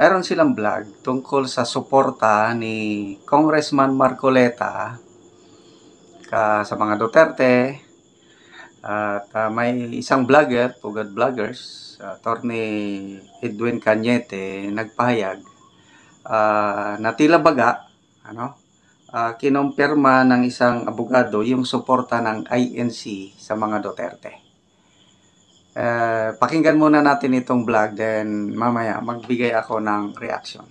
meron silang vlog tungkol sa suporta ni Congressman Marcoleta sa mga Duterte. At may isang vlogger, Pugad Vloggers, Attorney Edwin Cañete, nagpahayag na tila baga, kinumpirma ng isang abogado yung suporta ng INC sa mga Duterte. Pakinggan muna natin itong vlog, then mamaya magbigay ako ng reaction.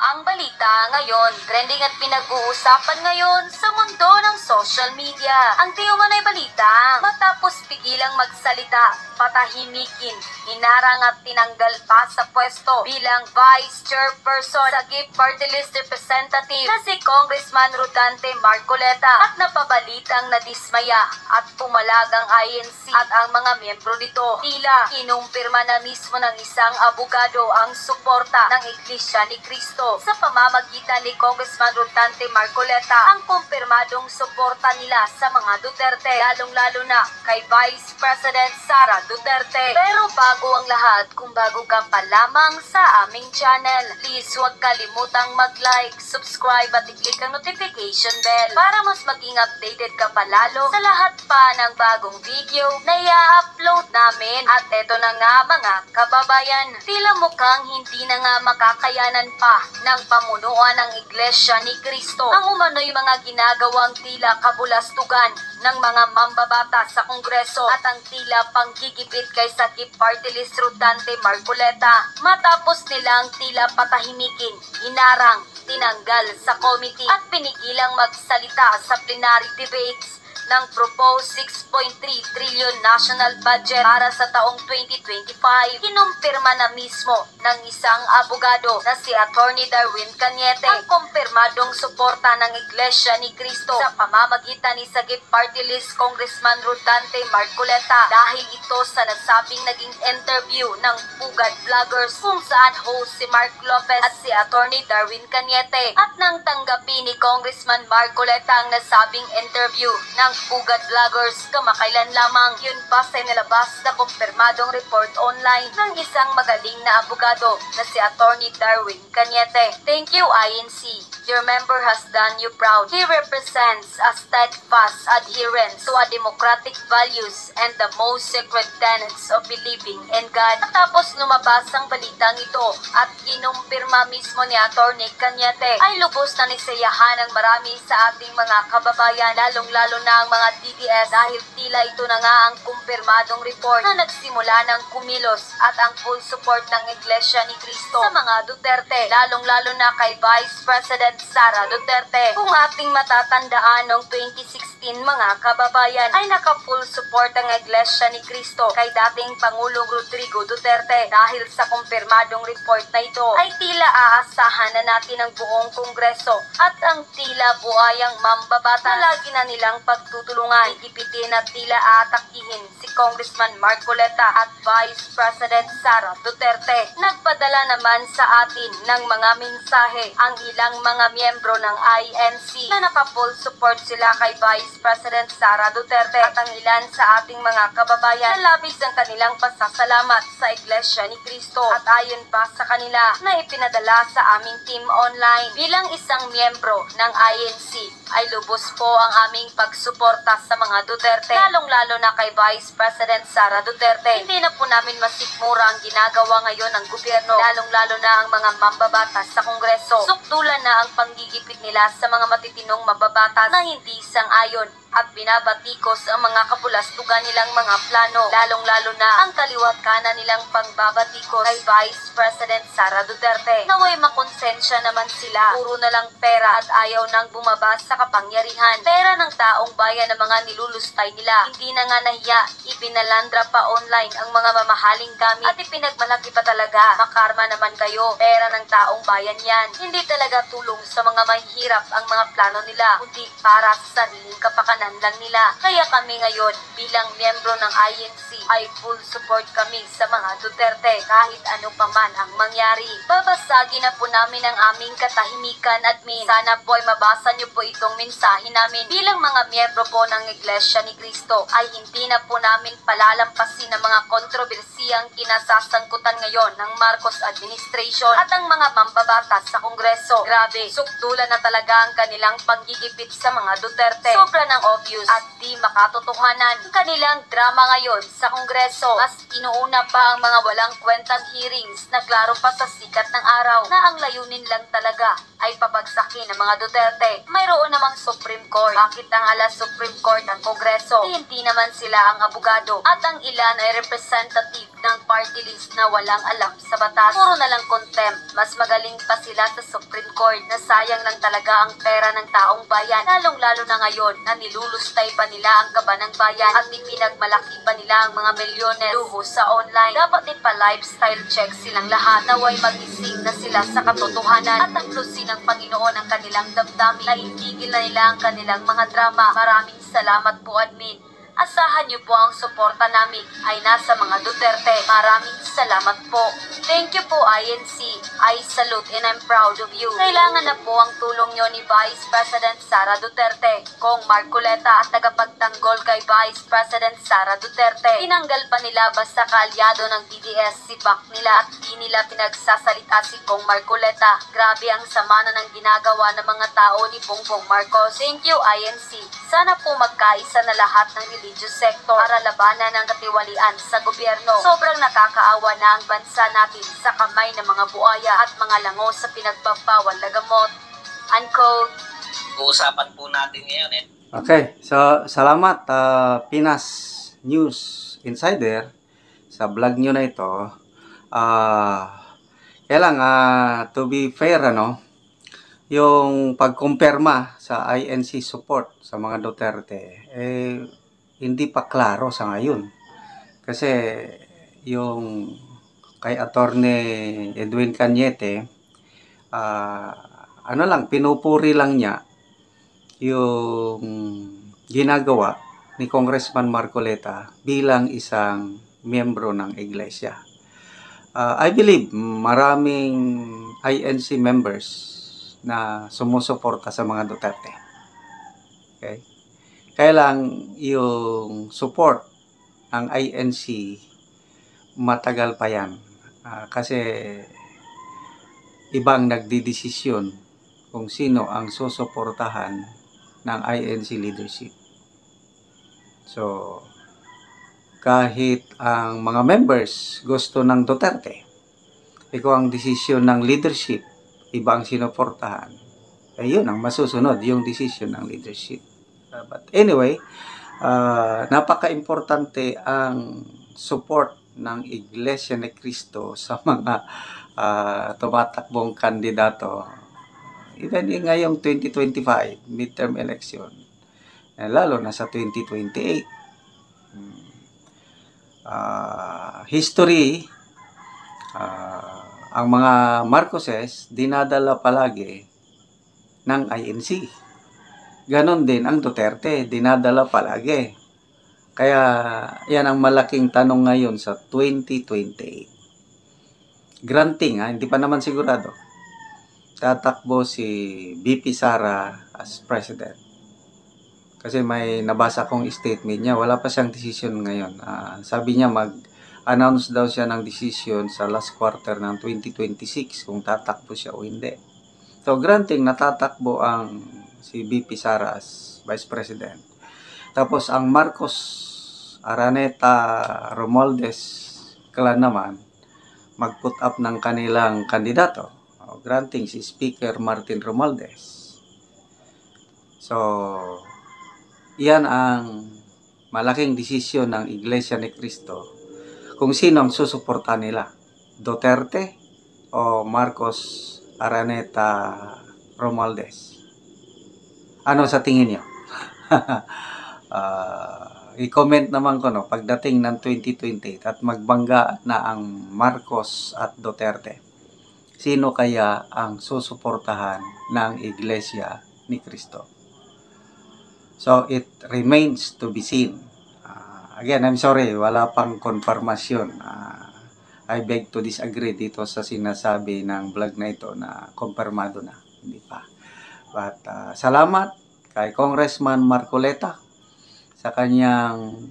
Ang balita ngayon, trending at pinag-uusapan ngayon sa mundo ng social media. Ang tiumanay balita, matapos pigilang magsalita, patahimikin, hinarang at tinanggal pa sa pwesto bilang Vice Chairperson sa GIP Party List Representative na si Congressman Rodante Marcoleta at napabalitang nadismaya at pumalag ang INC at ang mga miyembro nito. Tila kinumpirma na mismo ng isang abogado ang suporta ng Iglesia ni Cristo sa pamamagitan ni Congressman Rodante Marcoleta ang kumpirmadong suporta nila sa mga Duterte, lalong-lalo na kay Vice President Sara Duterte. Pero bago ang lahat, kung bago ka pa lamang sa aming channel, please huwag kalimutang mag-like, subscribe at i-click ang notification bell para mas maging updated ka pa lalo sa lahat pa ng bagong video na i-upload namin. At eto na nga mga kababayan, tila mukhang hindi na nga makakayanan pa ng pamunuan ng Iglesia ni Cristo ang umano'y mga ginagawang tila kabulastugan ng mga mambabata sa Kongreso at ang tila panggigipit kay Sakip Party List Rodante Marcoleta matapos nilang tila patahimikin, hinarang, tinanggal sa committee at pinigilang magsalita sa plenary debates ng proposed 6.3 trillion national budget para sa taong 2025. Kinumpirma na mismo ng isang abogado na si Attorney Darwin Cañete ang kumpirmadong suporta ng Iglesia ni Cristo sa pamamagitan ni Sagip Party List Congressman Rodante Marcoleta dahil ito sa nasabing naging interview ng Pugad Vloggers kung saan host si Mark Lopez at si Attorney Darwin Cañete at nang tanggapin ni Congressman Marcoleta ang nasabing interview ng Pugad Vloggers kamakailan lamang, yun pa sa nilabas na kumpirmadong report online ng isang magaling na abogado na si Attorney Darwin Cañete. Thank you INC. Your member has done you proud. He represents a steadfast adherence to our democratic values and the most sacred tenets of believing in God. Tapos lumabas ang balitang ito at kinumpirma mismo ni Attorney Cañete ay lubos na nisayahan ng marami sa ating mga kababayan, lalong-lalo na ang mga DDS dahil tila ito na nga ang kumpirmadong report na nagsimula ng kumilos at ang full support ng Iglesia ni Cristo sa mga Duterte, lalong-lalo na kay Vice President Sara Duterte. Kung ating matatandaan noong 2016 mga kababayan ay naka-full support ang Iglesia ni Cristo kay dating Pangulong Rodrigo Duterte dahil sa kumpirmadong report na ito ay tila aasahan na natin ang buong Kongreso at ang tila buayang mambabata na lagi na nilang pagtutulungan, igipitin at tila aatakihin si Congressman Marcoleta at Vice President Sara Duterte. Nagpadala naman sa atin ng mga mensahe ang ilang mga miyembro ng INC na naka-full support sila kay Vice President Sara Duterte at ang ilan sa ating mga kababayan na labis ang kanilang pasasalamat sa Iglesia ni Cristo at ayon pa sa kanila na ipinadala sa aming team online. Bilang isang miyembro ng INC ay lubos po ang aming pagsuporta sa mga Duterte, lalong-lalo na kay Vice President Sara Duterte. Hindi na po namin masikmura ang ginagawa ngayon ng gobyerno, lalong-lalo na ang mga mambabatas sa Kongreso. Sukdulan na ang panggigipit nila sa mga matitinong mababatas na hindi sang-ayon at binabatikos ang mga kabulastugan nilang mga plano, lalong-lalo na ang kaliwat kanan nilang pangbabatikos kay Vice President Sara Duterte. Naway makonsensya naman sila, puro na lang pera at ayaw nang bumaba sa kapangyarihan. Pera ng taong bayan ng mga nilulustay nila. Hindi na nga nahiya, ibinalandra pa online ang mga mamahaling gamit at ipinagmalaki pa talaga. Makarma naman kayo, pera ng taong bayan yan. Hindi talaga tulong sa mga mahihirap ang mga plano nila, kundi para sa sariling kapakanan lang nila. Kaya kami ngayon bilang miyembro ng INC ay full support kami sa mga Duterte kahit ano pa man ang mangyari. Babasagin na po namin ang aming katahimikan, admin. Sana po ay mabasa niyo po itong mensahe namin. Bilang mga miyembro po ng Iglesia ni Cristo ay hindi na po namin palalampasin ang mga kontrobersiyang kinasasangkutan ngayon ng Marcos administration at ang mga mambabatas sa Kongreso. Grabe, sukdulan na talaga ang kanilang panggigipit sa mga Duterte. Sobra ng obvious at di makatotohanan. Kanilang drama ngayon sa Kongreso, mas inuuna pa ang mga walang kwentang hearings na klaro pa sa sikat ng araw na ang layunin lang talaga ay pabagsakin ng mga Duterte. Mayroon namang Supreme Court. Bakit ang ala Supreme Court ang Kongreso? Hindi naman sila ang abogado at ang ilan ay representative ng party list na walang alam sa batas. Puro na lang contempt. Mas magaling pa sila sa Supreme Court na sayang lang talaga ang pera ng taong bayan. Lalong-lalo na ngayon na nilulustay pa nila ang kaba ng bayan at ipinagmalaki pa nila ang mga milyones luho sa online. Dapat din pa lifestyle check silang lahat. Naway magising na sila sa katotohanan at haplusin ng Panginoon ang kanilang damdamin na itigil na nila ang kanilang mga drama. Maraming salamat po, admin. Asahan niyo po ang suporta namin ay nasa mga Duterte. Maraming salamat po. Thank you po, INC. I salute and I'm proud of you. Kailangan na po ang tulong niyo ni Vice President Sara Duterte, Kong Marcoleta at tagapagtanggol kay Vice President Sara Duterte. Tinanggal pa nila basta kaalyado ng DDS si Bak nila at di nila pinagsasalita si Kong Marcoleta. Grabe ang sama na ng ginagawa ng mga tao ni Bongbong Marcos. Thank you, INC. Sana po magkaisa na lahat ng religious sector para labanan ang katiwalian sa gobyerno. Sobrang nakakaawa na ang bansa natin sa kamay ng mga buaya at mga lango sa pinagbabawal na gamot. Unquote. Uusapan po natin ngayon Okay, so salamat Pinas News Insider sa vlog nyo na ito. Kaya lang, to be fair, yung pagkumpirma sa INC support sa mga Duterte, hindi pa klaro sa ngayon. Kasi yung kay Attorney Edwin Cañete, pinupuri lang niya yung ginagawa ni Congressman Marcoleta bilang isang miyembro ng iglesia. I believe maraming INC members na sumusuporta sa mga Duterte. Okay? Kaya lang yung support ng INC matagal pa yan. Kasi ibang nagdidesisyon kung sino ang susuportahan ng INC leadership. So, kahit ang mga members gusto ng Duterte, ikaw ang desisyon ng leadership, iba ang sinuportahan, ayun ang masusunod, yung decision ng leadership. But anyway, napaka-importante ang support ng Iglesia ni Cristo sa mga tumatakbong kandidato. Even ngayong 2025 midterm election, lalo na sa 2028. History, ang mga Marcoses dinadala palagi ng INC. Ganon din ang Duterte, dinadala palagi. Kaya yan ang malaking tanong ngayon sa 2028. Granting, hindi pa naman sigurado. Tatakbo si VP Sara as president. Kasi may nabasa kong statement niya, wala pa siyang decision ngayon. Sabi niya mag-announce daw siya ng decision sa last quarter ng 2026 kung tatakbo siya o hindi. So granting natatakbo ang si VP Sara as Vice President. Tapos ang Marcos, Araneta, Romualdez clan naman mag-put up ng kanilang kandidato. Granting si Speaker Martin Romualdez. So, yan ang malaking desisyon ng Iglesia ni Cristo kung sino ang susuporta nila. Duterte o Marcos, Araneta, Romualdez. Ano sa tingin niyo? I-comment naman ko pagdating ng 2028 at magbangga na ang Marcos at Duterte. Sino kaya ang susuportahan ng Iglesia ni Cristo? So, it remains to be seen. Again, I'm sorry, wala pang konfirmasyon. I beg to disagree dito sa sinasabi ng vlog na ito na kumpirmado na. Hindi pa. But salamat kay Congressman Marcoleta sa kanyang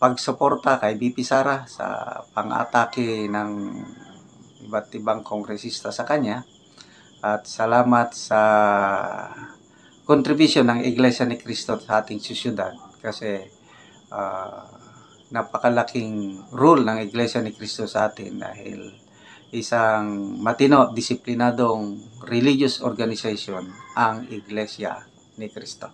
pagsuporta kay BP Sara sa pang-atake ng iba't ibang kongresista sa kanya. At salamat sa contribution ng Iglesia ni Cristo sa ating syudad kasi napakalaking role ng Iglesia ni Cristo sa atin dahil isang matino, disiplinadong religious organization ang Iglesia ni Cristo.